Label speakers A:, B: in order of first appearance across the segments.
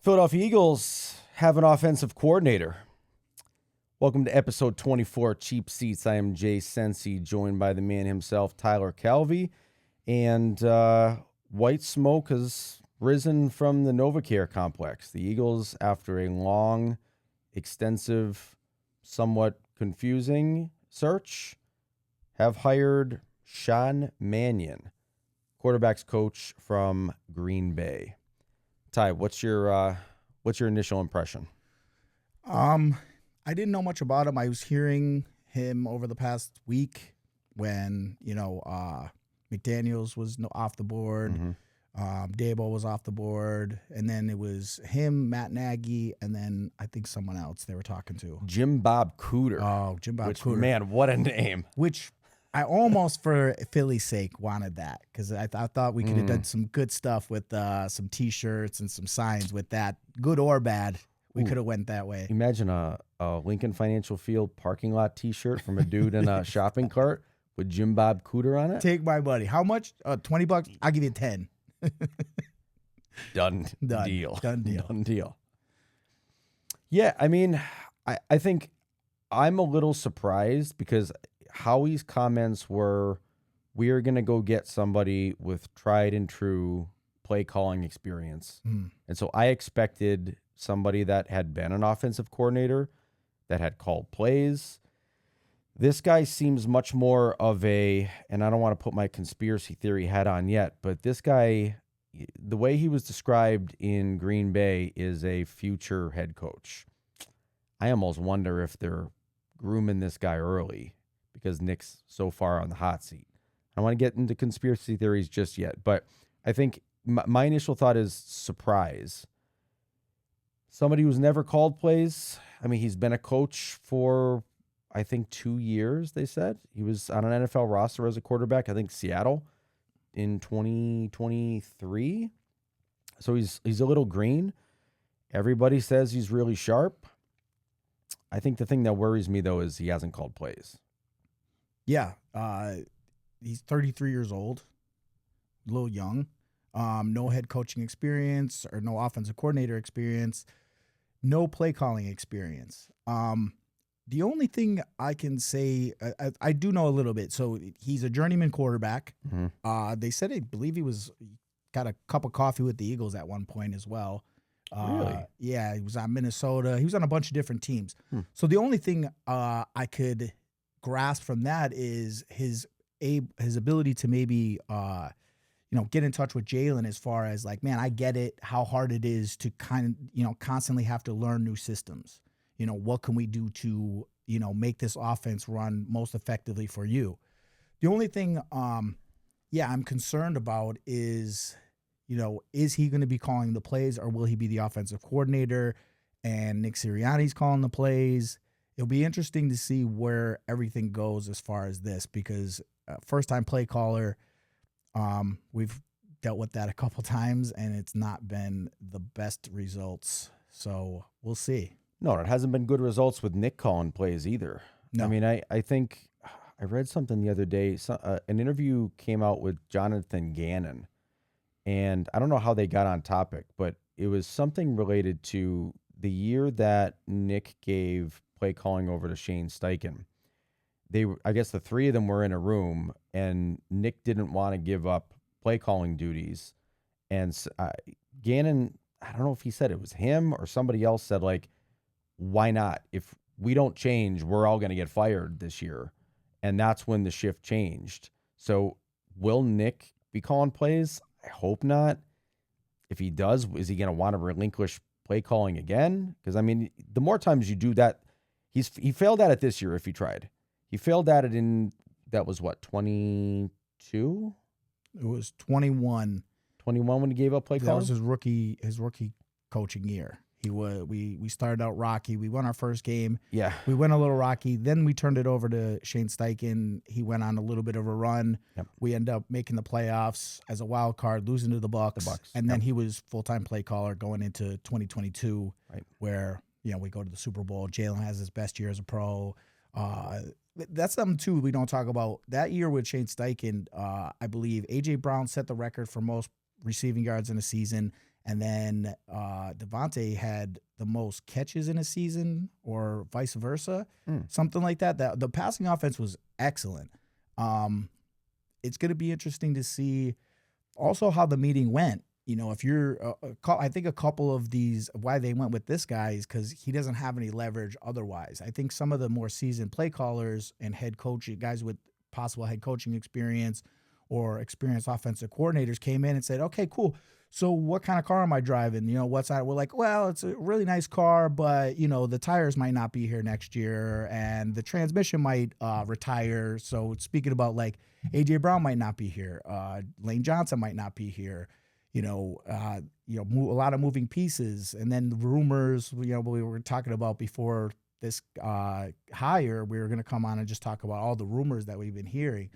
A: Philadelphia Eagles have an offensive coordinator. Welcome to episode 24, Cheap Seats. I am Jay Sensi, joined by the man himself, Tyler Calvey. And white smoke has risen from the NovaCare complex. The Eagles, after a long, extensive, somewhat confusing search, have hired Sean Mannion, quarterback's coach from Green Bay. Ty, what's your initial impression?
B: I didn't know much about him. I was hearing him over the past week when, McDaniels was off the board, Dabo was off the board, and then it was him, Matt Nagy, and then I think someone else they were talking to.
A: Jim Bob Cooter.
B: Oh, Jim Bob Cooter.
A: Man, what a name.
B: Which I almost, for Philly's sake, wanted that because I thought we could have done some good stuff with some T-shirts and some signs with that, good or bad. We could have went that way.
A: Imagine a Lincoln Financial Field parking lot T-shirt from a dude in a shopping cart with Jim Bob Cooter on it.
B: Take my money. How much? $20? I'll give you 10.
A: Done deal.
B: Done deal.
A: Done deal. Yeah, I mean, I think I'm a little surprised because Howie's comments were, we are going to go get somebody with tried and true play calling experience. And so I expected somebody that had been an offensive coordinator, that had called plays. This guy seems much more of a, and I don't want to put my conspiracy theory hat on yet, but this guy, the way he was described in Green Bay is a future head coach. I almost wonder if they're grooming this guy early because Nick's so far on the hot seat. I don't want to get into conspiracy theories just yet, but I think my initial thought is surprise. Somebody who's never called plays. I mean, he's been a coach for, I think, 2 years, they said. He was on an NFL roster as a quarterback, I think Seattle, in 2023. So he's a little green. Everybody says he's really sharp. I think the thing that worries me, though, is he hasn't called plays.
B: Yeah. He's 33 years old, a little young. No head coaching experience or no offensive coordinator experience, no play calling experience. The only thing I can say, I do know a little bit. So he's a journeyman quarterback. They said, I believe he got a cup of coffee with the Eagles at one point as well.
A: Really?
B: Yeah, he was on Minnesota. He was on a bunch of different teams. So the only thing I could grasp from that is his ability to maybe get in touch with Jalen as far as like, man, I get it, how hard it is to constantly have to learn new systems. What can we do to, make this offense run most effectively for you? The only thing, I'm concerned about is, is he going to be calling the plays or will he be the offensive coordinator and Nick Sirianni's calling the plays? It'll be interesting to see where everything goes as far as this because first-time play caller, we've dealt with that a couple times, and it's not been the best results. So we'll see.
A: No, it hasn't been good results with Nick calling plays either.
B: No.
A: I mean, I think I read something the other day. An interview came out with Jonathan Gannon, and I don't know how they got on topic, but it was something related to the year that Nick gave play calling over to Shane Steichen. I guess the three of them were in a room, and Nick didn't want to give up play calling duties. And Gannon, I don't know if he said it was him or somebody else said, like, why not? If we don't change, we're all going to get fired this year. And that's when the shift changed. So will Nick be calling plays? I hope not. If he does, is he going to want to relinquish play calling again? Because, I mean, the more times you do that, he failed at it this year if he tried. He failed at it that was what, 22?
B: It was 21.
A: 21 when he gave up play calling?
B: That was his rookie coaching year. We started out rocky. We won our first game.
A: Yeah.
B: We went a little rocky. Then we turned it over to Shane Steichen. He went on a little bit of a run.
A: Yep.
B: We ended up making the playoffs as a wild card, losing to the Bucks. And then he was full-time play caller going into 2022,
A: right,
B: where we go to the Super Bowl. Jalen has his best year as a pro. That's something, too, we don't talk about. That year with Shane Steichen, I believe A.J. Brown set the record for most receiving yards in a season, And then Devontae had the most catches in a season, or vice versa, something like that. The passing offense was excellent. It's going to be interesting to see also how the meeting went. You know, if you're, I think a couple of these, why they went with this guy is because he doesn't have any leverage otherwise. I think some of the more seasoned play callers and head coaching guys with possible head coaching experience or experienced offensive coordinators came in and said, okay, cool. So what kind of car am I driving? You know, what's that? We're like, well, it's a really nice car, but you know, the tires might not be here next year and the transmission might retire. So speaking about like AJ Brown might not be here. Lane Johnson might not be here. A lot of moving pieces. And then the rumors, we were talking about before this hire, we were going to come on and just talk about all the rumors that we've been hearing.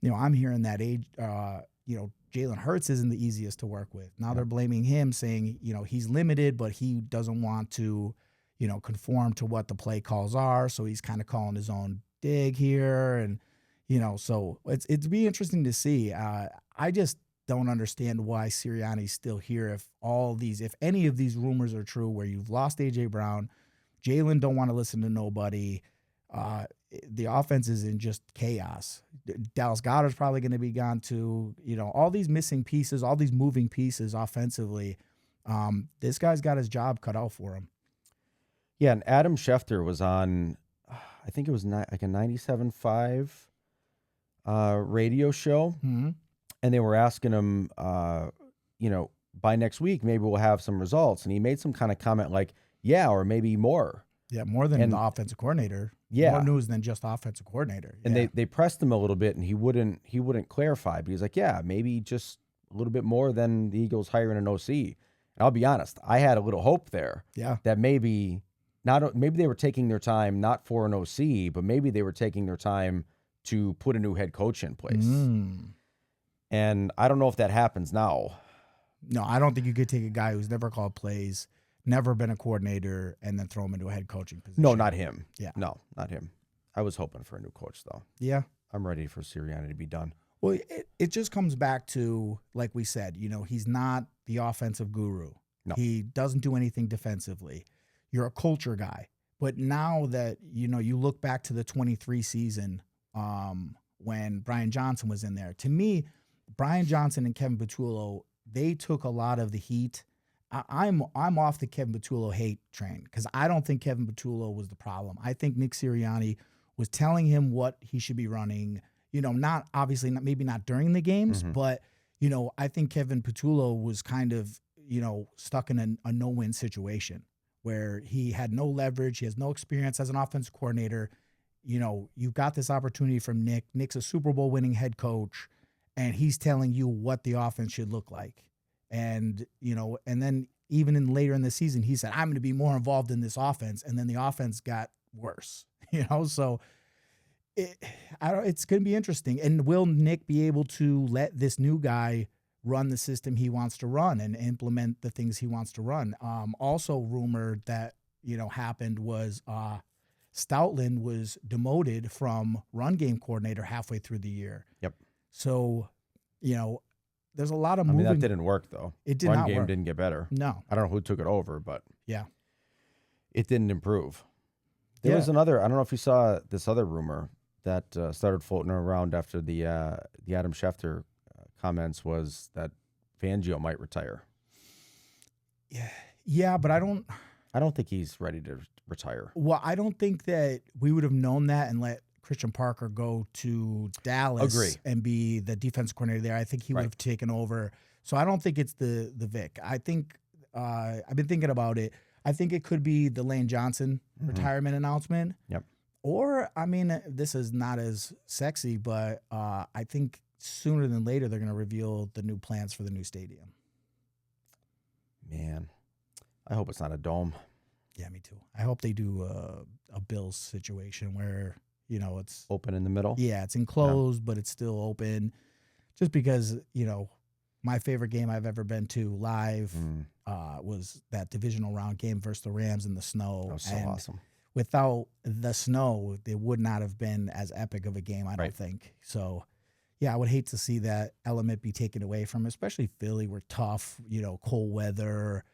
B: You know, I'm hearing that Jalen Hurts isn't the easiest to work with. Now they're blaming him, saying, you know, he's limited, but he doesn't want to, you know, conform to what the play calls are. So he's kind of calling his own dig here. And, you know, so it'd be interesting to see. I just don't understand why Sirianni's still here if any of these rumors are true, where you've lost A.J. Brown, Jalen don't want to listen to nobody. The offense is in just chaos. Dallas Goedert's probably going to be gone too. You know, all these missing pieces, all these moving pieces offensively. This guy's got his job cut out for him.
A: Yeah, and Adam Schefter was on, I think it was like a 97.5 radio show, and they were asking him, by next week maybe we'll have some results, and he made some kind of comment like, yeah, or maybe more.
B: Yeah, more than the offensive coordinator.
A: Yeah,
B: more news than just offensive coordinator.
A: And they pressed him a little bit, and he wouldn't clarify. But he's like, yeah, maybe just a little bit more than the Eagles hiring an OC. And I'll be honest, I had a little hope there.
B: Yeah,
A: that maybe they were taking their time not for an OC, but maybe they were taking their time to put a new head coach in place. And I don't know if that happens now.
B: No, I don't think you could take a guy who's never called plays, never been a coordinator, and then throw him into a head coaching position.
A: No, not him.
B: Yeah.
A: No, not him. I was hoping for a new coach, though.
B: Yeah.
A: I'm ready for Sirianni to be done.
B: Well, it just comes back to, like we said, you know, he's not the offensive guru.
A: No.
B: He doesn't do anything defensively. You're a culture guy. But now that, you know, you look back to the 23 season when Brian Johnson was in there, to me, Brian Johnson and Kevin Patullo, they took a lot of the heat. I'm off the Kevin Patullo hate train because I don't think Kevin Patullo was the problem. I think Nick Sirianni was telling him what he should be running. You know, maybe not during the games, but, you know, I think Kevin Patullo was kind of, you know, stuck in a no-win situation where he had no leverage. He has no experience as an offensive coordinator. You know, you've got this opportunity from Nick. Nick's a Super Bowl winning head coach, and he's telling you what the offense should look like. And, you know, and then even later in the season, he said, I'm going to be more involved in this offense. And then the offense got worse, you know? So it's going to be interesting. And will Nick be able to let this new guy run the system he wants to run and implement the things he wants to run? Also rumored that, you know, happened was Stoutland was demoted from run game coordinator halfway through the year.
A: Yep.
B: So, you know, there's a lot of moving.
A: I mean, that didn't work, though.
B: It did
A: Run
B: not
A: game
B: work.
A: didn't get better.
B: No.
A: I don't know who took it over, but
B: yeah,
A: it didn't improve. There was another, I don't know if you saw this other rumor that started floating around after the Adam Schefter comments was that Fangio might retire.
B: Yeah, but I don't
A: think he's ready to retire.
B: Well, I don't think that we would have known that and let Christian Parker go to Dallas and be the defense coordinator there. I think he would have taken over. So I don't think it's the Vic. I think I've been thinking about it. I think it could be the Lane Johnson retirement announcement.
A: Yep.
B: Or, I mean, this is not as sexy, but I think sooner than later they're going to reveal the new plans for the new stadium.
A: Man, I hope it's not a dome.
B: Yeah, me too. I hope they do a Bills situation where, you know, it's
A: open in the middle.
B: Yeah, it's enclosed, but it's still open. Just because, you know, my favorite game I've ever been to live was that divisional round game versus the Rams in the snow.
A: That was so awesome.
B: Without the snow, it would not have been as epic of a game, I don't think. So, yeah, I would hate to see that element be taken away from, especially Philly. We're tough, cold weather,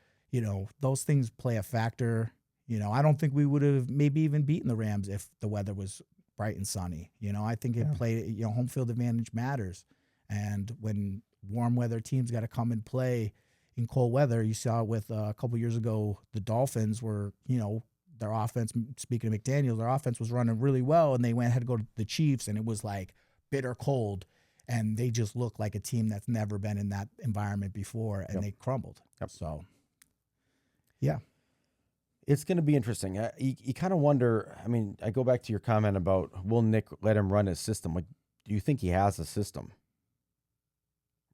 B: those things play a factor. I don't think we would have maybe even beaten the Rams if the weather was bright and sunny. I think it
A: Yeah.
B: played, home field advantage matters. And when warm weather teams got to come and play in cold weather, you saw it with a couple years ago, the Dolphins were, their offense, speaking of McDaniel, their offense was running really well, and they had to go to the Chiefs, and it was like bitter cold, and they just looked like a team that's never been in that environment before, and
A: Yep.
B: they crumbled.
A: Yep.
B: So, yeah.
A: It's going to be interesting. You kind of wonder. I mean, I go back to your comment about will Nick let him run his system? Like, do you think he has a system?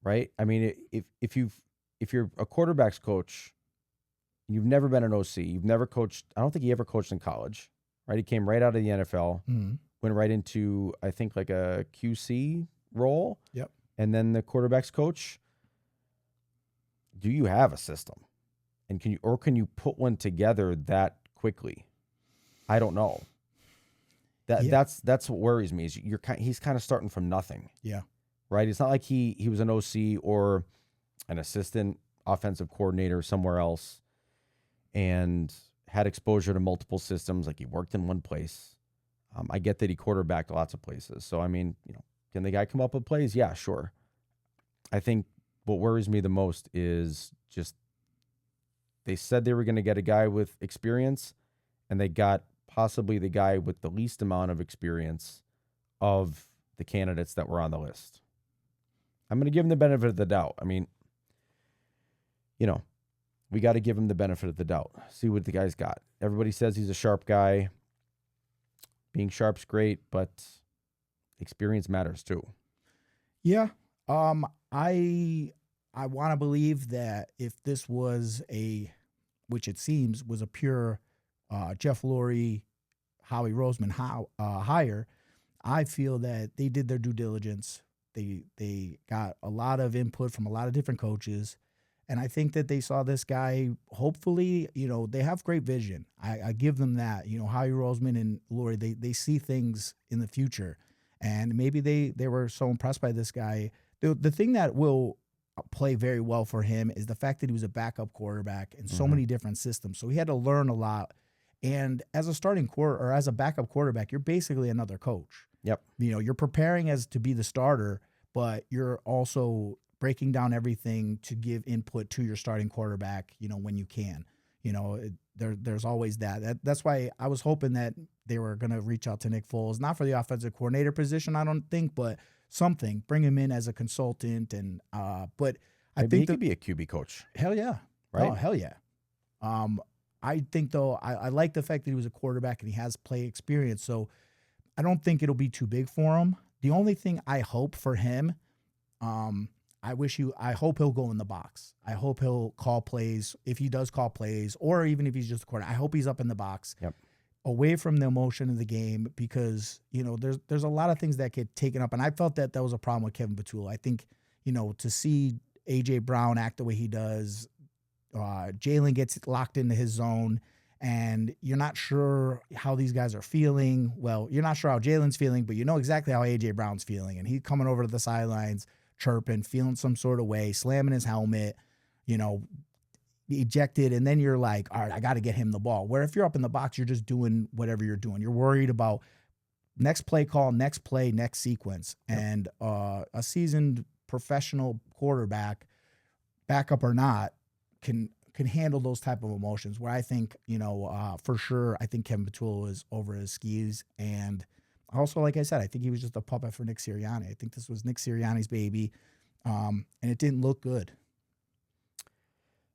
A: Right? I mean, if you're a quarterback's coach, you've never been an OC, you've never coached. I don't think he ever coached in college. Right? He came right out of the NFL, went right into I think like a QC role.
B: Yep.
A: And then the quarterback's coach. Do you have a system? And can you put one together that quickly? I don't know. That's what worries me. Is he's kind of starting from nothing.
B: Yeah.
A: Right. It's not like he was an OC or an assistant offensive coordinator somewhere else and had exposure to multiple systems. Like he worked in one place. I get that he quarterbacked lots of places. So I mean, can the guy come up with plays? Yeah, sure. I think what worries me the most is just. They said they were going to get a guy with experience, and they got possibly the guy with the least amount of experience of the candidates that were on the list. I'm going to give him the benefit of the doubt. I mean, we got to give him the benefit of the doubt. See what the guy's got. Everybody says he's a sharp guy. Being sharp's great, but experience matters too.
B: Yeah. I want to believe that if this was which it seems was a pure Jeff Lurie, Howie Roseman hire, I feel that they did their due diligence. They got a lot of input from a lot of different coaches, and I think that they saw this guy. Hopefully, they have great vision. I give them that. Howie Roseman and Lurie, they see things in the future, and maybe they were so impressed by this guy. The thing that will play very well for him is the fact that he was a backup quarterback in so many different systems. So he had to learn a lot. And as a as a backup quarterback, you're basically another coach.
A: Yep.
B: You're preparing as to be the starter, but you're also breaking down everything to give input to your starting quarterback, when you can. There's always that. That's why I was hoping that they were going to reach out to Nick Foles, not for the offensive coordinator position, I don't think, but something, bring him in as a consultant. And but I
A: Maybe
B: think
A: he could be a QB coach.
B: hell yeah,
A: Right?
B: oh hell yeah. I think though I like the fact that he was a quarterback and he has play experience, so I don't think it'll be too big for him. The only thing I hope for him, I hope he'll go in the box. I hope he'll call plays if he does call plays, or even if he's just a quarterback. I hope he's up in the box.
A: Yep.
B: Away from the emotion of the game, because there's a lot of things that get taken up, and I felt that was a problem with Kevin Batul. I think to see AJ Brown act the way he does, Jalen gets locked into his zone, and you're not sure how these guys are feeling. Well, you're not sure how Jalen's feeling, but you know exactly how AJ Brown's feeling, and he's coming over to the sidelines, chirping, feeling some sort of way, slamming his helmet, ejected, and then you're like, all right, I got to get him the ball. Where if you're up in the box, you're just doing whatever you're doing. You're worried about next play call, next play, next sequence. Yep. And a seasoned professional quarterback, backup or not, can handle those type of emotions. Where I think, for sure, I think Kevin Batul is over his skis. And also, like I said, I think he was just a puppet for Nick Sirianni. I think this was Nick Sirianni's baby, and it didn't look good.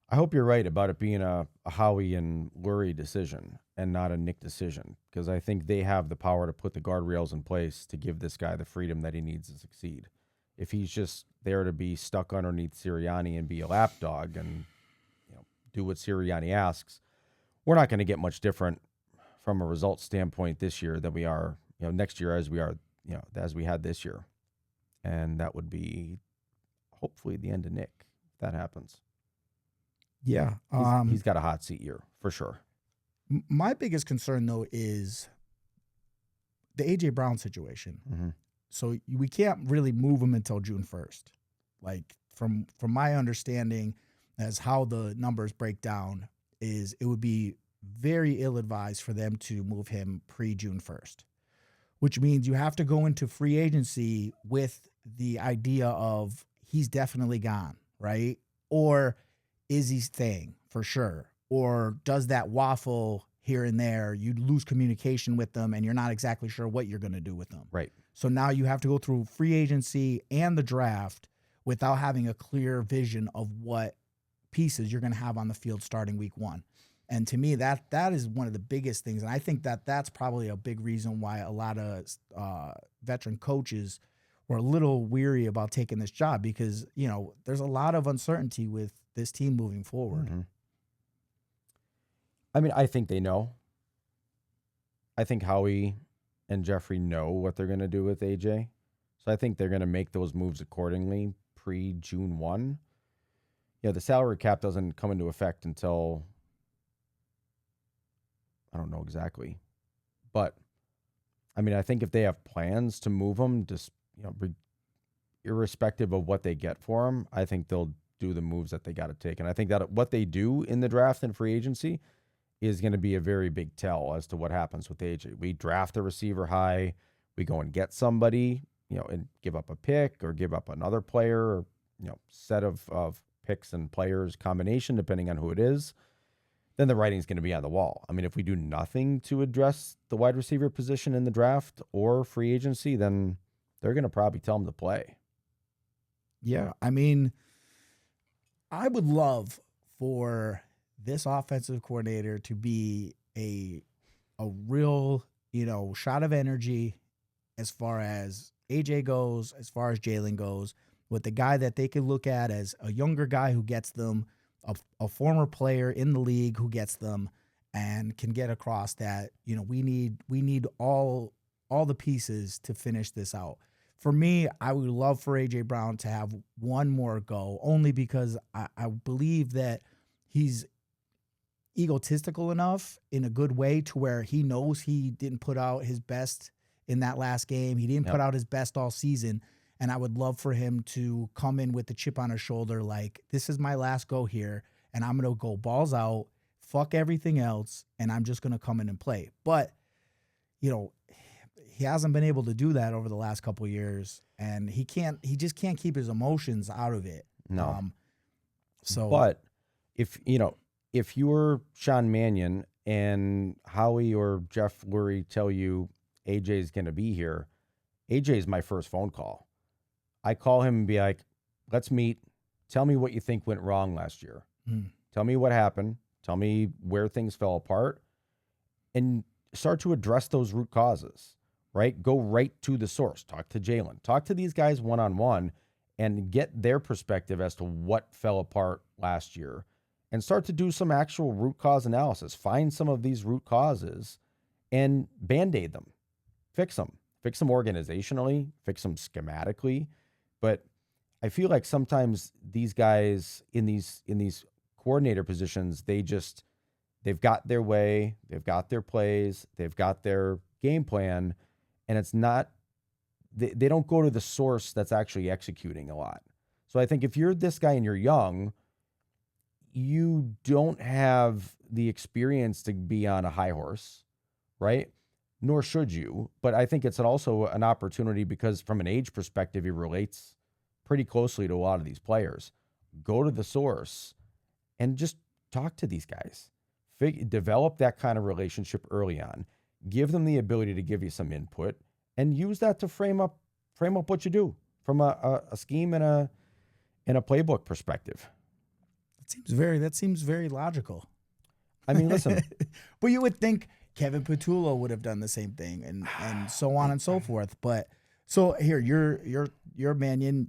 A: I hope you're right about it being a Howie and Lurie decision and not a Nick decision, because I think they have the power to put the guardrails in place to give this guy the freedom that he needs to succeed. If he's just there to be stuck underneath Sirianni and be a lapdog and do what Sirianni asks, we're not going to get much different from a results standpoint this year than we are, next year as we are, as we had this year. And that would be hopefully the end of Nick if that happens.
B: Yeah.
A: He's got a hot seat year for sure.
B: My biggest concern, though, is the A.J. Brown situation.
A: Mm-hmm.
B: So we can't really move him until June 1st. Like from my understanding, as how the numbers break down, is it would be very ill-advised for them to move him pre-June 1st, which means you have to go into free agency with the idea of he's definitely gone, right? Or is he staying for sure? Or does that waffle here and there? You lose communication with them and you're not exactly sure what you're going to do with them.
A: Right.
B: So now you have to go through free agency and the draft without having a clear vision of what pieces you're going to have on the field starting week 1. And to me, that is one of the biggest things. And I think that's probably a big reason why a lot of veteran coaches were a little weary about taking this job, because, you know, there's a lot of uncertainty with this team moving forward.
A: Mm-hmm. I mean, I think they know. I think Howie and Jeffrey know what they're going to do with AJ. So I think they're going to make those moves accordingly pre-June 1. Yeah, the salary cap doesn't come into effect until, I don't know exactly. But, I mean, I think if they have plans to move him, just, you know, irrespective of what they get for him, I think they'll do the moves that they got to take. And I think that what they do in the draft and free agency is going to be a very big tell as to what happens with AJ. We draft a receiver high, we go and get somebody, you know, and give up a pick or give up another player, or, you know, set of picks and players combination, depending on who it is, then the writing's going to be on the wall. I mean, if we do nothing to address the wide receiver position in the draft or free agency, then they're going to probably tell them to play.
B: Yeah, I mean, I would love for this offensive coordinator to be a real, you know, shot of energy as far as AJ goes, as far as Jalen goes, with the guy that they could look at as a younger guy who gets them, a former player in the league who gets them, and can get across that, you know, we need all the pieces to finish this out. For me, I would love for AJ Brown to have one more go, only because I believe that he's egotistical enough in a good way to where he knows he didn't put out his best in that last game. He didn't put out his best all season. And I would love for him to come in with the chip on his shoulder, like, this is my last go here, and I'm going to go balls out, fuck everything else, and I'm just going to come in and play. But, you know, he hasn't been able to do that over the last couple of years, and he just can't keep his emotions out of it.
A: No.
B: So,
A: but if you're Sean Mannion and Howie or Jeff Lurie tell you AJ's going to be here, AJ's my first phone call. I call him and be like, let's meet. Tell me what you think went wrong last year. Tell me what happened. Tell me where things fell apart, and start to address those root causes, right? Go right to the source. Talk to Jalen. Talk to these guys one-on-one and get their perspective as to what fell apart last year, and start to do some actual root cause analysis. Find some of these root causes and Band-Aid them. Fix them. Fix them organizationally. Fix them schematically. But I feel like sometimes these guys in these coordinator positions, they've got their way, they've got their plays, they've got their game plan, and it's not, they don't go to the source that's actually executing a lot. So I think if you're this guy and you're young, you don't have the experience to be on a high horse, right? Nor should you. But I think it's also an opportunity because from an age perspective, he relates pretty closely to a lot of these players. Go to the source and just talk to these guys. Develop that kind of relationship early on. Give them the ability to give you some input and use that to frame up what you do from a scheme and a playbook perspective.
B: That seems very logical.
A: I mean, listen.
B: But you would think Kevin Petullo would have done the same thing, and so on and so forth. But so here, you're Mannion.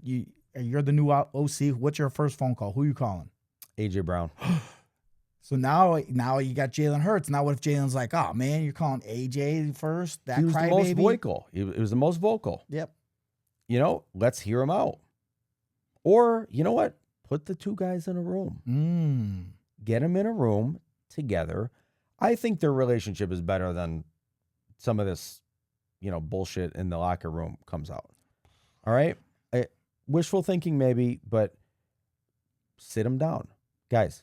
B: You're the new OC. What's your first phone call? Who are you calling?
A: AJ Brown.
B: So now you got Jalen Hurts. Now what if Jalen's like, oh man, you're calling AJ first? That
A: he was the most
B: crybaby?
A: vocal. He was the most vocal.
B: Yep.
A: You know, let's hear him out. Or you know what? Put the two guys in a room. Get them in a room together. I think their relationship is better than some of this, bullshit in the locker room comes out. All right? Wishful thinking maybe, but sit them down. Guys,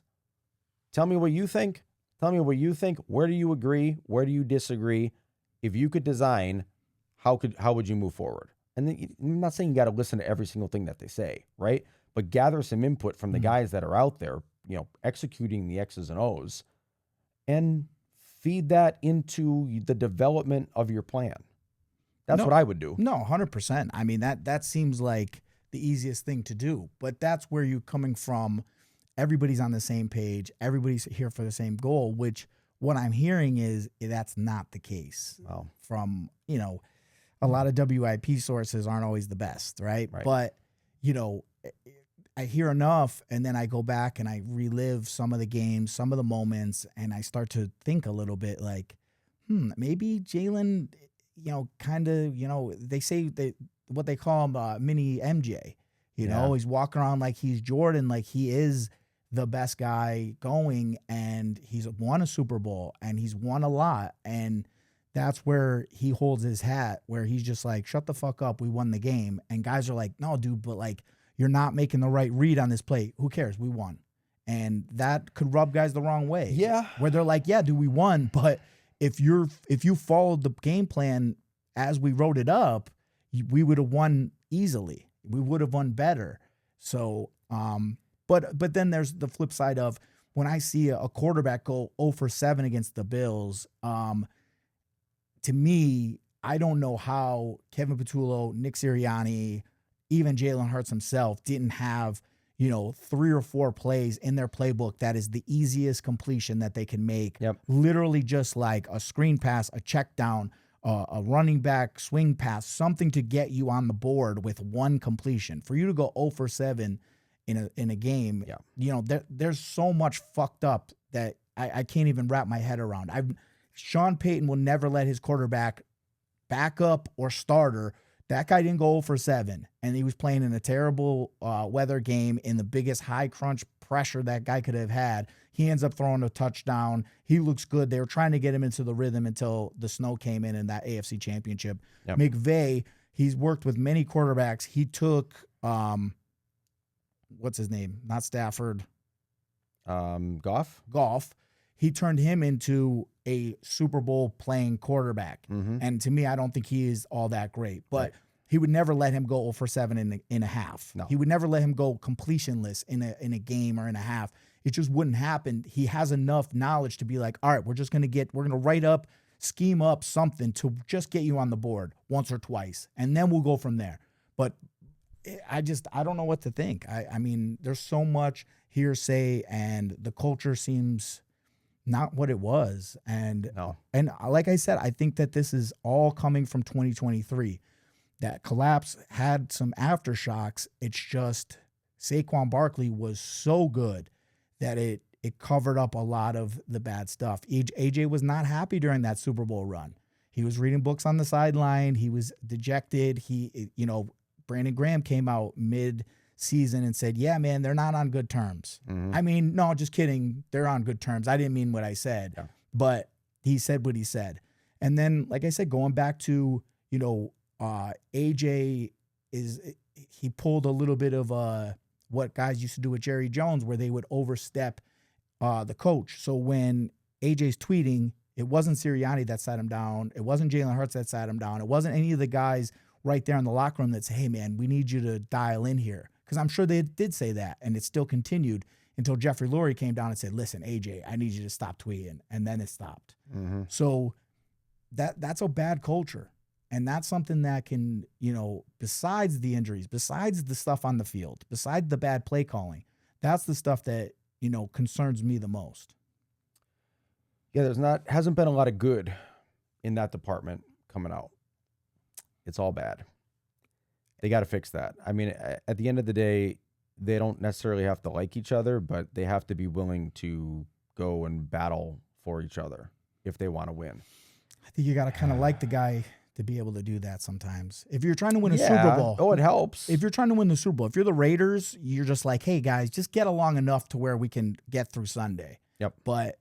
A: tell me what you think. Tell me what you think. Where do you agree? Where do you disagree? If you could design, how would you move forward? And then, I'm not saying you got to listen to every single thing that they say, right? But gather some input from the guys that are out there, executing the X's and O's, and feed that into the development of your plan. That's what I would do.
B: No, 100%. I mean, that seems like the easiest thing to do. But that's where you're coming from. Everybody's on the same page. Everybody's here for the same goal, which what I'm hearing is that's not the case.
A: Wow.
B: From, a lot of WIP sources aren't always the best, right? But, I hear enough, and then I go back and I relive some of the games, some of the moments, and I start to think a little bit like, maybe Jalen, kind of, they say what they call him mini MJ. He's walking around like he's Jordan, like he is the best guy going, and he's won a Super Bowl and he's won a lot, and that's where he holds his hat, where he's just like, shut the fuck up, we won the game. And guys are like, no, dude, but like, you're not making the right read on this play. Who cares? We won. And that could rub guys the wrong way.
A: Yeah.
B: Where they're like, yeah, dude, we won, but if you followed the game plan as we wrote it up, we would have won easily. We would have won better. So, but then there's the flip side of when I see a quarterback go 0 for 7 against the Bills, to me, I don't know how Kevin Patullo, Nick Sirianni, even Jalen Hurts himself didn't have, 3 or 4 plays in their playbook that is the easiest completion that they can make.
A: Yep.
B: Literally just like a screen pass, a check down, a running back swing pass, something to get you on the board with one completion. For you to go 0 for 7 in a game, there's so much fucked up that I can't even wrap my head around. Sean Payton will never let his quarterback, backup or starter. That guy didn't go 0 for 7, and he was playing in a terrible weather game in the biggest high crunch pressure that guy could have had. He ends up throwing a touchdown. He looks good. They were trying to get him into the rhythm until the snow came in that AFC Championship. Yep. McVay, he's worked with many quarterbacks. He took, what's his name? Not Stafford.
A: Goff.
B: He turned him into a Super Bowl playing quarterback. Mm-hmm. And to me, I don't think he is all that great. But he would never let him go 0 for 7 in a half. No. He would never let him go completionless in a game or in a half. It just wouldn't happen. He has enough knowledge to be like, all right, we're going to write up, scheme up something to just get you on the board once or twice. And then we'll go from there. But I don't know what to think. I mean, there's so much hearsay, and the culture seems not what it was. And like I said, I think that this is all coming from 2023. That collapse had some aftershocks. It's just Saquon Barkley was so good that it covered up a lot of the bad stuff. AJ was not happy during that Super Bowl run. He was reading books on the sideline. He was dejected. Brandon Graham came out mid-season and said, yeah, man, they're not on good terms. Mm-hmm. I mean, no, just kidding. They're on good terms. I didn't mean what I said, but he said what he said. And then, like I said, going back to, AJ he pulled a little bit of what guys used to do with Jerry Jones, where they would overstep the coach. So when AJ's tweeting, it wasn't Sirianni that sat him down. It wasn't Jalen Hurts that sat him down. It wasn't any of the guys right there in the locker room that say, hey, man, we need you to dial in here. Because I'm sure they did say that, and it still continued until Jeffrey Lurie came down and said, listen, AJ, I need you to stop tweeting. And then it stopped. Mm-hmm. So that's a bad culture. And that's something that can, besides the injuries, besides the stuff on the field, besides the bad play calling, that's the stuff that, concerns me the most.
A: Yeah, hasn't been a lot of good in that department coming out. It's all bad. They got to fix that. I mean, at the end of the day, they don't necessarily have to like each other, but they have to be willing to go and battle for each other if they want to win.
B: I think you got to kind of like the guy to be able to do that sometimes. If you're trying to win a Super Bowl.
A: Oh, it helps.
B: If you're trying to win the Super Bowl, if you're the Raiders, you're just like, hey, guys, just get along enough to where we can get through Sunday.
A: Yep.
B: But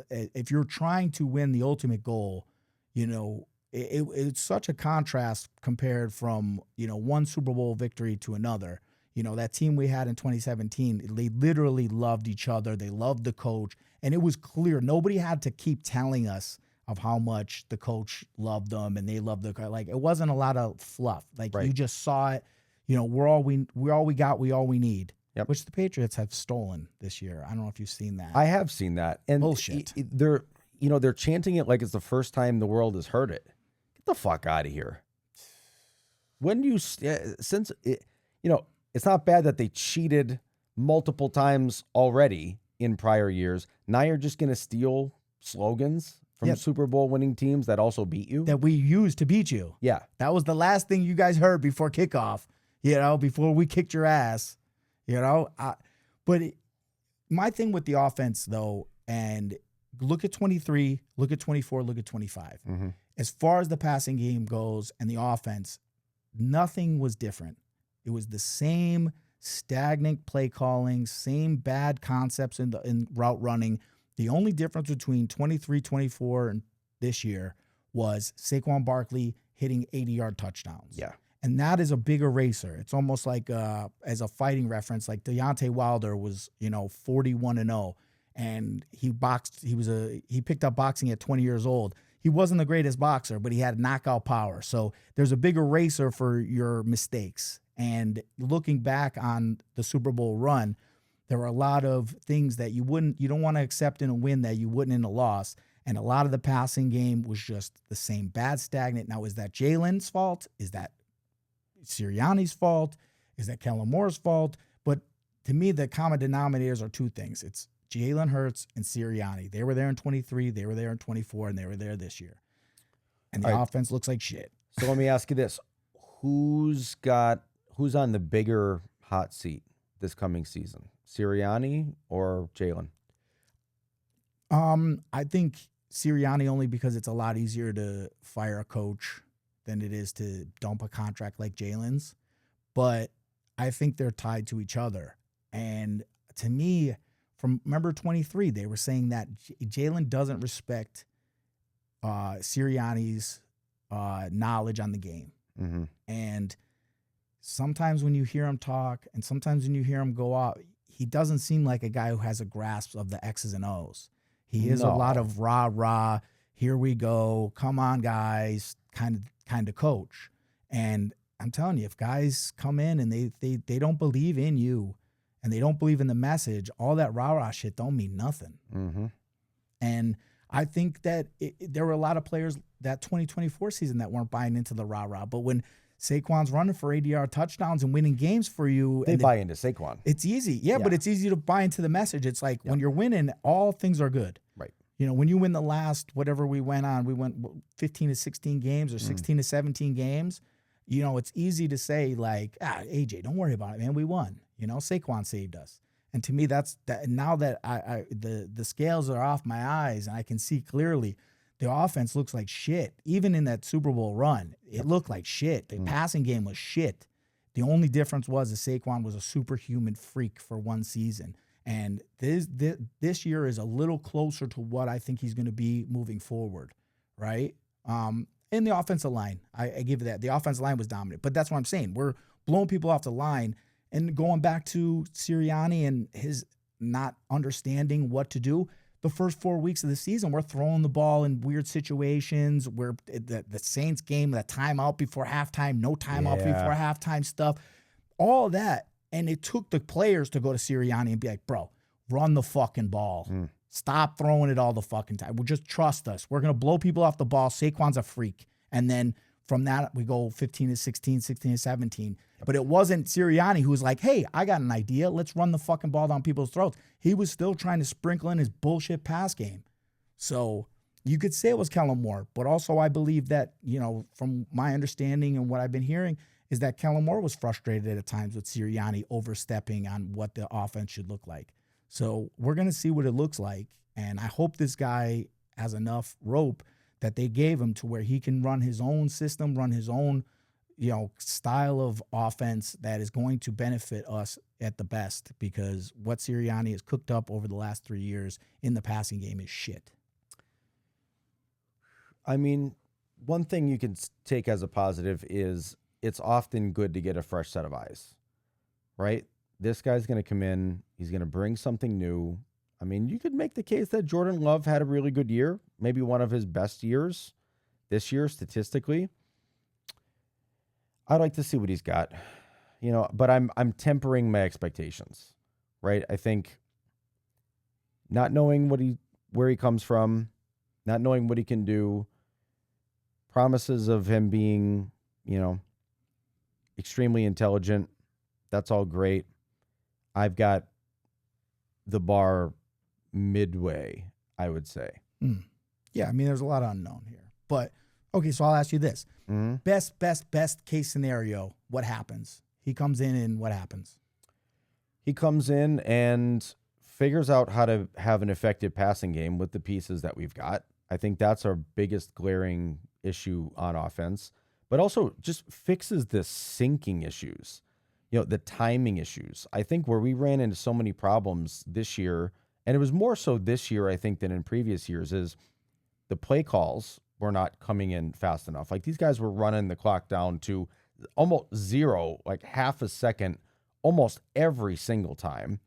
B: if you're trying to win the ultimate goal, it's such a contrast compared from, one Super Bowl victory to another. That team we had in 2017, they literally loved each other. They loved the coach. And it was clear. Nobody had to keep telling us of how much the coach loved them and they loved the coach. Like, it wasn't a lot of fluff. Like,
A: Right.
B: you just saw it. We're all we got, we all we need.
A: Yep.
B: Which the Patriots have stolen this year. I don't know if you've seen that.
A: I have seen that. And
B: Bullshit.
A: They're chanting it like it's the first time the world has heard it. Get the fuck out of here. When do you, since it, it's not bad that they cheated multiple times already in prior years. Now you're just going to steal slogans from
B: Yep.
A: Super Bowl winning teams that also beat you.
B: that we used to beat you.
A: Yeah.
B: That was the last thing you guys heard before kickoff, before we kicked your ass, But my thing with the offense, though, and look at 23, look at 24, look at 25.
A: Mm-hmm.
B: As far as the passing game goes and the offense, nothing was different. It was the same stagnant play calling, same bad concepts in route running. The only difference between 23, 24 and this year was Saquon Barkley hitting 80-yard touchdowns.
A: Yeah.
B: And that is a big eraser. It's almost like, as a fighting reference, like Deontay Wilder was, 41-0, and he picked up boxing at 20 years old. He wasn't the greatest boxer, but he had knockout power. So there's a big eraser for your mistakes. And looking back on the Super Bowl run, there were a lot of things that you don't want to accept in a win that you wouldn't in a loss. And a lot of the passing game was just the same bad, stagnant. Now, is that Jalen's fault? Is that Sirianni's fault? Is that Kellen Moore's fault? But to me, the common denominators are two things. It's Jalen Hurts and Sirianni. They were there in 23, they were there in 24, and they were there this year. And the offense looks like shit.
A: So let me ask you this. Who's on the bigger hot seat this coming season? Sirianni or Jalen?
B: I think Sirianni, only because it's a lot easier to fire a coach than it is to dump a contract like Jalen's. But I think they're tied to each other. And to me, remember 23, they were saying that Jalen doesn't respect Sirianni's knowledge on the game.
A: Mm-hmm.
B: And sometimes when you hear him talk and sometimes when you hear him go out, he doesn't seem like a guy who has a grasp of the X's and O's. He is a lot of rah, here we go, come on, guys, kind of coach. And I'm telling you, if guys come in and they don't believe in you and they don't believe in the message, all that rah shit don't mean nothing.
A: Mm-hmm.
B: And I think that there were a lot of players that 2024 season that weren't buying into the rah. But when Saquon's running for 80-yard touchdowns and winning games for you,
A: they buy into Saquon.
B: It's easy. Yeah, but it's easy to buy into the message. It's like when you're winning, all things are good.
A: Right.
B: When you win the last, whatever we went 15 to 16 games or 16 to 17 games, it's easy to say like, AJ, don't worry about it, man. We won. Saquon saved us. And to me, that's that. Now that the scales are off my eyes and I can see clearly, the offense looks like shit. Even in that Super Bowl run, it looked like shit. The passing game was shit. The only difference was that Saquon was a superhuman freak for one season. And this year is a little closer to what I think he's going to be moving forward, right? In the offensive line, I give that. The offensive line was dominant. But that's what I'm saying. We're blowing people off the line. And going back to Sirianni and his not understanding what to do, the first 4 weeks of the season, we're throwing the ball in weird situations. Where the Saints game, the timeout before halftime, no timeout before halftime stuff, all that. And it took the players to go to Sirianni and be like, bro, run the fucking ball. Stop throwing it all the fucking time. Just trust us. We're going to blow people off the ball. Saquon's a freak. And then from that, we go 15 to 16, 16 to 17. But it wasn't Sirianni who was like, hey, I got an idea. Let's run the fucking ball down people's throats. He was still trying to sprinkle in his bullshit pass game. So you could say it was Kellen Moore, but also I believe that, from my understanding and what I've been hearing, is that Kellen Moore was frustrated at times with Sirianni overstepping on what the offense should look like. So we're going to see what it looks like. And I hope this guy has enough rope that they gave him to where he can run his own system, run his own, style of offense that is going to benefit us at the best, because what Sirianni has cooked up over the last 3 years in the passing game is shit.
A: I mean, one thing you can take as a positive is it's often good to get a fresh set of eyes, right? This guy's going to come in. He's going to bring something new. I mean, you could make the case that Jordan Love had a really good year, maybe one of his best years this year statistically. I'd like to see what he's got, but I'm tempering my expectations, right? I think not knowing where he comes from, not knowing what he can do, promises of him being, extremely intelligent. That's all great. I've got the bar midway, I would say.
B: Yeah, I mean, there's a lot of unknown here. But, okay, so I'll ask you this.
A: Mm-hmm.
B: Best case scenario, what happens? He comes in and what happens?
A: He comes in and figures out how to have an effective passing game with the pieces that we've got. I think that's our biggest glaring issue on offense, but also just fixes the sinking issues, the timing issues. I think where we ran into so many problems this year, and it was more so this year, I think, than in previous years, is the play calls were not coming in fast enough. Like these guys were running the clock down to almost zero, like half a second, almost every single time.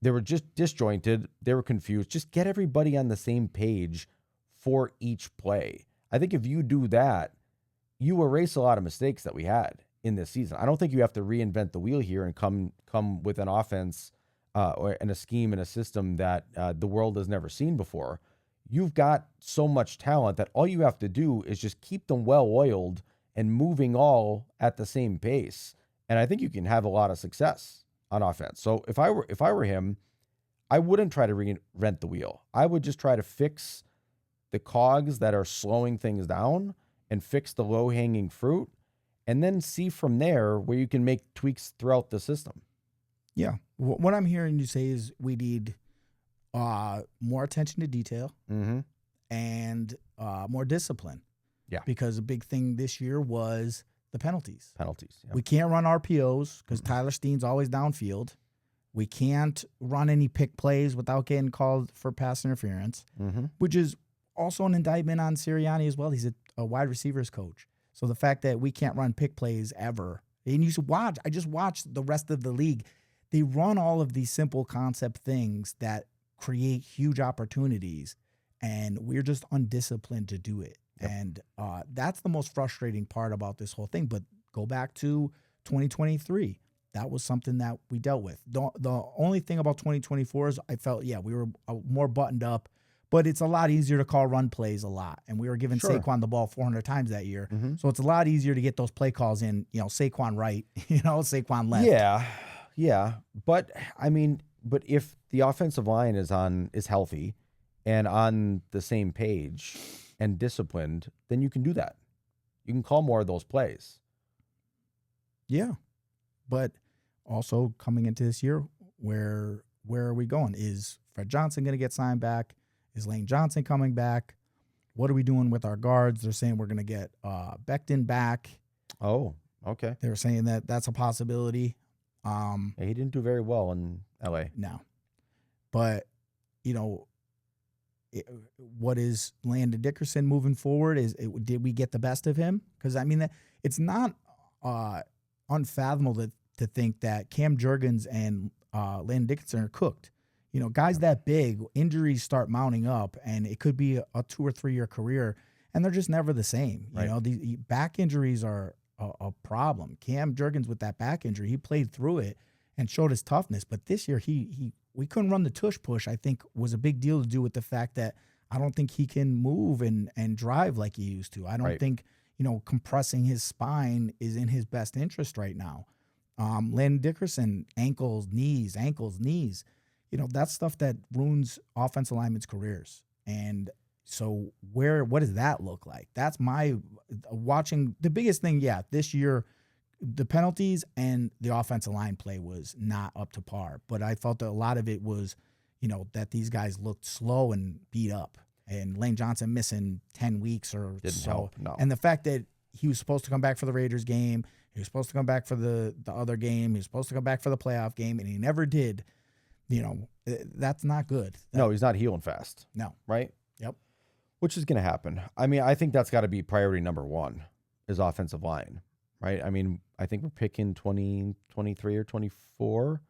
A: They were just disjointed. They were confused. Just get everybody on the same page for each play. I think if you do that, you erase a lot of mistakes that we had in this season. I don't think you have to reinvent the wheel here and come with an offense and a scheme and a system that the world has never seen before. You've got so much talent that all you have to do is just keep them well-oiled and moving all at the same pace. And I think you can have a lot of success on offense. So if I were him, I wouldn't try to reinvent the wheel. I would just try to fix the cogs that are slowing things down and fix the low-hanging fruit, and then see from there where you can make tweaks throughout the system.
B: Yeah. What I'm hearing you say is we need more attention to detail and more discipline.
A: Yeah.
B: Because a big thing this year was the penalties.
A: Yeah.
B: We can't run RPOs because Tyler Steen's always downfield. We can't run any pick plays without getting called for pass interference, which is also an indictment on Sirianni as well. He's a wide receivers coach. So the fact that we can't run pick plays ever, and you should watch, I just watched the rest of the league. They run all of these simple concept things that create huge opportunities, and we're just undisciplined to do it. Yep. And that's the most frustrating part about this whole thing. But go back to 2023. That was something that we dealt with. The only thing about 2024 is I felt, we were more buttoned up, but it's a lot easier to call run plays a lot. And we were giving Saquon the ball 400 times that year. So it's a lot easier to get those play calls in, Saquon right, Saquon left.
A: Yeah. But I mean, if the offensive line is healthy and on the same page and disciplined, then you can do that. You can call more of those plays.
B: Yeah. But also coming into this year, where are we going? Is Fred Johnson going to get signed back? Is Lane Johnson coming back? What are we doing with our guards? They're saying we're going to get Becton back.
A: Oh, okay.
B: They were saying that that's a possibility.
A: He didn't do very well in L.A.
B: No. But, what is Landon Dickerson moving forward? Did we get the best of him? Because, I mean, it's not unfathomable to think that Cam Jurgens and Landon Dickerson are cooked. Guys that big, injuries start mounting up, and it could be a 2 or 3 year career, and they're just never the same.
A: Right.
B: These back injuries are a problem. Cam Jurgens with that back injury, he played through it and showed his toughness. But this year, we couldn't run the tush push. I think was a big deal to do with the fact that I don't think he can move and drive like he used to. I don't think compressing his spine is in his best interest right now. Landon Dickerson, ankles, knees. That's stuff that ruins offensive linemen's careers. And so what does that look like? That's my watching the biggest thing. Yeah, this year, the penalties and the offensive line play was not up to par. But I felt that a lot of it was, that these guys looked slow and beat up. And Lane Johnson missing 10 weeks or
A: Didn't
B: so.
A: help, no.
B: And the fact that he was supposed to come back for the Raiders game, he was supposed to come back for the other game, he was supposed to come back for the playoff game, and he never did. That's not good.
A: No, he's not healing fast.
B: No.
A: Right?
B: Yep.
A: which is going to happen. I mean, I think that's got to be priority number one is offensive line, right? I mean, I think we're picking 2023 or 24.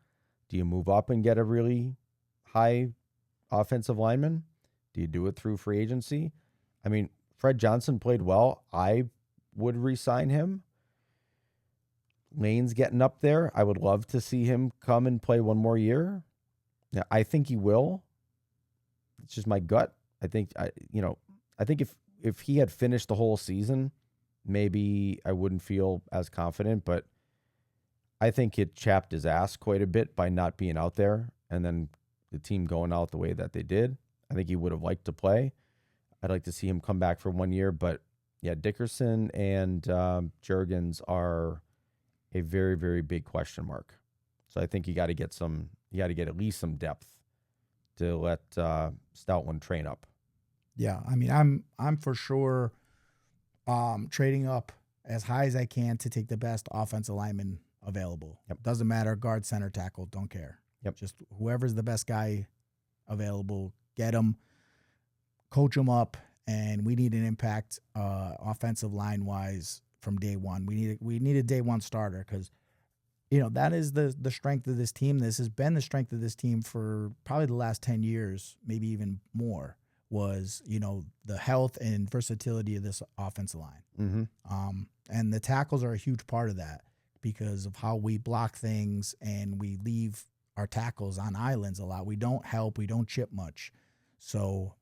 A: Do you move up and get a really high offensive lineman? Do you do it through free agency? I mean, Fred Johnson played well. I would re-sign him. Lane's getting up there. I would love to see him come and play one more year. Yeah, I think he will. It's just my gut. I think if he had finished the whole season, maybe I wouldn't feel as confident, but I think it chapped his ass quite a bit by not being out there and then the team going out the way that they did. I think he would have liked to play. I'd like to see him come back for 1 year, but yeah, Dickerson and Juergens are a very, very big question mark. So I think you got to get at least some depth to let Stoutland train up.
B: Yeah, I mean, I'm for sure trading up as high as I can to take the best offensive lineman available.
A: Yep.
B: Doesn't matter, guard, center, tackle, don't care.
A: Yep.
B: Just whoever's the best guy available, get him, coach him up, and we need an impact offensive line wise from day one. We need a day one starter because that is the strength of this team. This has been the strength of this team for probably the last 10 years, maybe even more, was, the health and versatility of this offensive line.
A: Mm-hmm.
B: And the tackles are a huge part of that because of how we block things and we leave our tackles on islands a lot. We don't help. We don't chip much. So,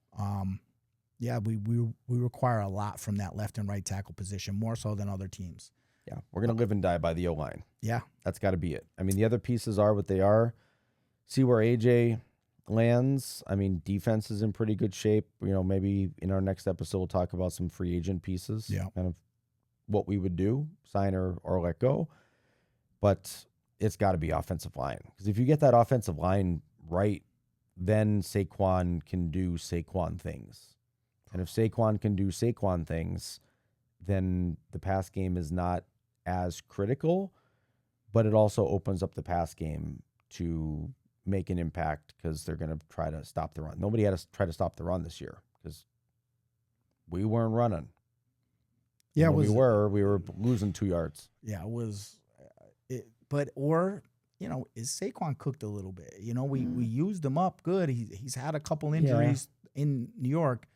B: we require a lot from that left and right tackle position, more so than other teams.
A: Yeah, we're going to live and die by the O-line.
B: Yeah.
A: That's got to be it. I mean, the other pieces are what they are. See where AJ lands. I mean, defense is in pretty good shape. Maybe in our next episode, we'll talk about some free agent pieces.
B: Yeah.
A: Kind of what we would do, sign or let go. But it's got to be offensive line. Because if you get that offensive line right, then Saquon can do Saquon things. And if Saquon can do Saquon things, then the pass game is not as critical, but it also opens up the pass game to make an impact because they're going to try to stop the run. Nobody had to try to stop the run this year because we weren't running.
B: Yeah,
A: we were losing 2 yards.
B: Yeah, it was. Is Saquon cooked a little bit? We used him up good. He's had a couple injuries in New York.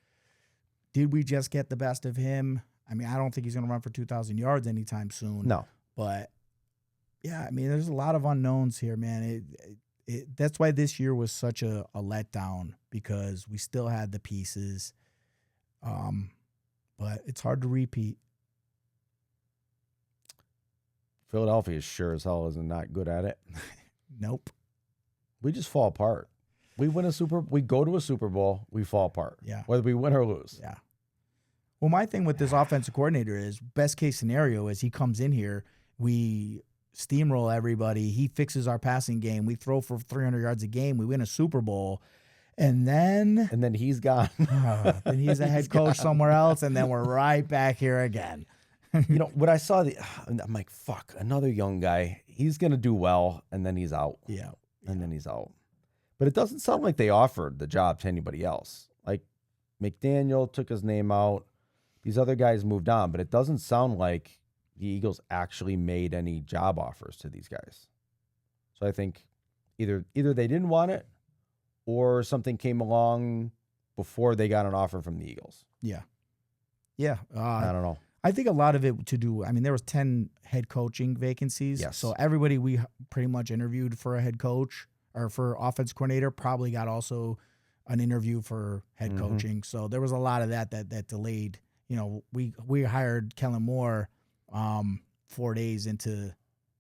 B: Did we just get the best of him? I mean, I don't think he's going to run for 2,000 yards anytime soon.
A: No.
B: But, yeah, I mean, there's a lot of unknowns here, man. That's why this year was such a letdown because we still had the pieces. But it's hard to repeat.
A: Philadelphia sure as hell is not good at it.
B: Nope.
A: We just fall apart. We go to a Super Bowl, we fall apart.
B: Yeah.
A: Whether we win or lose.
B: Yeah. Well, my thing with this offensive coordinator is best case scenario is he comes in here, we steamroll everybody, he fixes our passing game, we throw for 300 yards a game, we win a Super Bowl, and then
A: he's gone.
B: Then he's a head coach somewhere else, and then we're right back here again.
A: When I saw I'm like, fuck, another young guy. He's going to do well, and then he's out.
B: Yeah.
A: And then he's out. But it doesn't sound like they offered the job to anybody else. Like McDaniel took his name out. These other guys moved on, but it doesn't sound like the Eagles actually made any job offers to these guys. So I think either they didn't want it or something came along before they got an offer from the Eagles.
B: Yeah. Yeah.
A: I don't know.
B: I think a lot of it to do, I mean, there was 10 head coaching vacancies.
A: Yes.
B: So everybody we pretty much interviewed for a head coach or for offense coordinator probably got also an interview for head coaching. So there was a lot of that delayed. We hired Kellen Moore 4 days into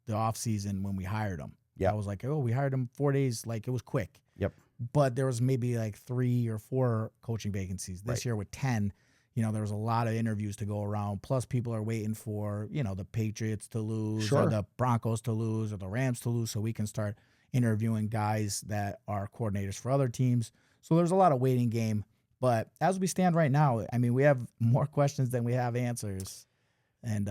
B: the offseason when we hired him.
A: Yeah.
B: I was like, we hired him 4 days. Like, it was quick.
A: Yep.
B: But there was maybe like 3 or 4 coaching vacancies. This year with 10, there was a lot of interviews to go around. Plus, people are waiting for, the Patriots to lose or the Broncos to lose or the Rams to lose so we can start interviewing guys that are coordinators for other teams. So there's a lot of waiting game. But as we stand right now, I mean, we have more questions than we have answers. And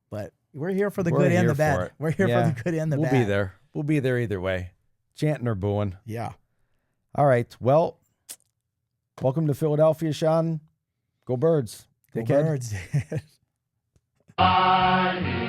B: but we're here for the good and the bad. We're here for the good and the bad.
A: We'll be there. We'll be there either way. Chanting or booing.
B: Yeah.
A: All right. Well, welcome to Philadelphia, Sean. Go Birds.
B: Go
A: Dickhead.
B: Birds.
C: Mannion.